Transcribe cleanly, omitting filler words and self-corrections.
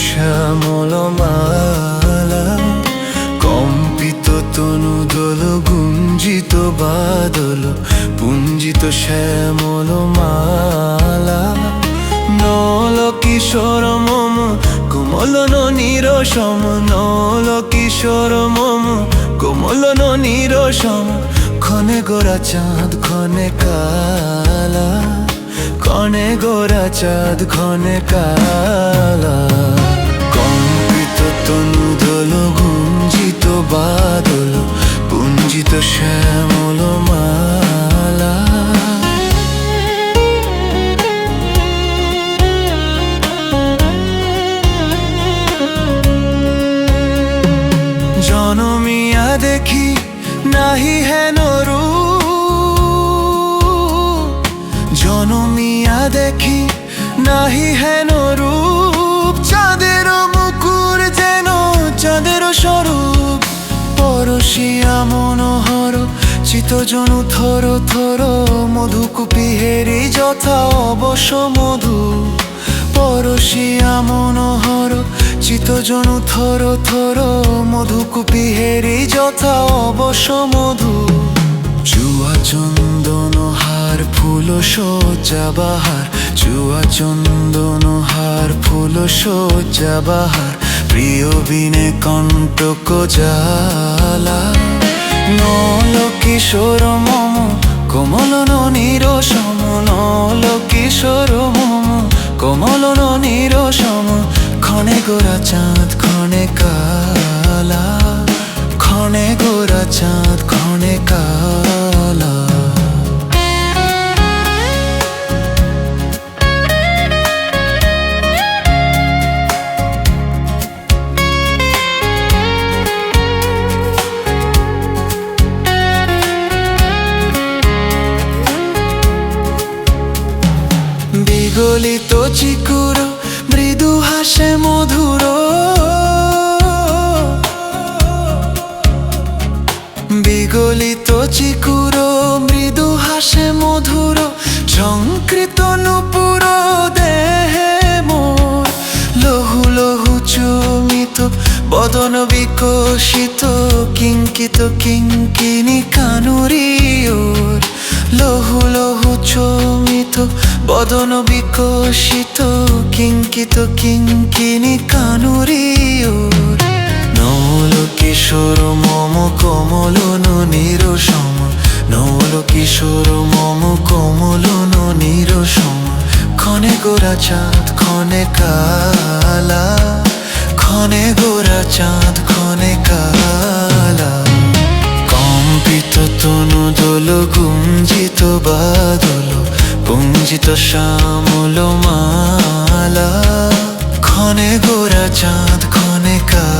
শ্যামল মালা, কম্পিত তনু দোল গুঞ্জিত বাদল, পুঞ্জিত শ্যামল মালা। নল কিশোর মম কোমলন নিরসম, নল কিশোর মম কোমলন নিরসম। ক্ষণে গোরা চাঁদ ক্ষণে কালা, ক্ষণে গোরা চাঁদ ক্ষণে কালা। কম্পিত তনু দোল গুঞ্জিত বাদল, পুঞ্জিত শ্যামল মালা। জনমিয়া দেখি নাহি হেন রূপ, জনমিয়া দেখি নাহি হেন রূপ। চাঁদের মুকুর যেন চাঁদের স্বরূপ, পরশিয়া মনোহর চিতজনু থর থর। মধুকুপি হেরি যথা অবশ্য মধু, পরশিয়া মনোহর চিতজনু থর থর। মধুকুপি হেরি যথা অবশ্য মধু। চুয়া চন্দন হার ফুল সজ্জা বাহার, চুয়া চন্দন হার ফুল সজ্জা বাহার। প্রিয় বিনে কণ্টক জ্বালা, নল কিশোর মম কোমলন নিরসম, নল কিশোর মম কোমলন নিরসম। ক্ষণে গোরা চাঁদ ক্ষণে কালা, ক্ষণে গোরা চাঁদ ক্ষণে কালা। বিগলিত চিকুর মৃদু হাসে মধুর, বিগলিত চিকুর মৃদু হাসে মধুর। ঝংকৃত নূপুর দেহে মোর, লহু লহু চুমিত বদন বিকশিত। কিঙ্কিত কিঙ্কিনি কানুরিওর, লহু লহু চমিত বদন বিকশিত। কিঙ্কিত কিঙ্কিনি কানুরিওর। নল কিশোর মম কোমলন নিরসম, নল কিশোর মম কোমলন নিরসম। ক্ষণে গোরা চাঁদ ক্ষণে কালা, ক্ষণে গোরা চাঁদ ক্ষণে কালা। কম্পিত তনু দোল গুঞ্জিত বাদল, পুঞ্জিত শ্যামল মালা। ক্ষণে গোরা চাঁদ ক্ষণে কালা।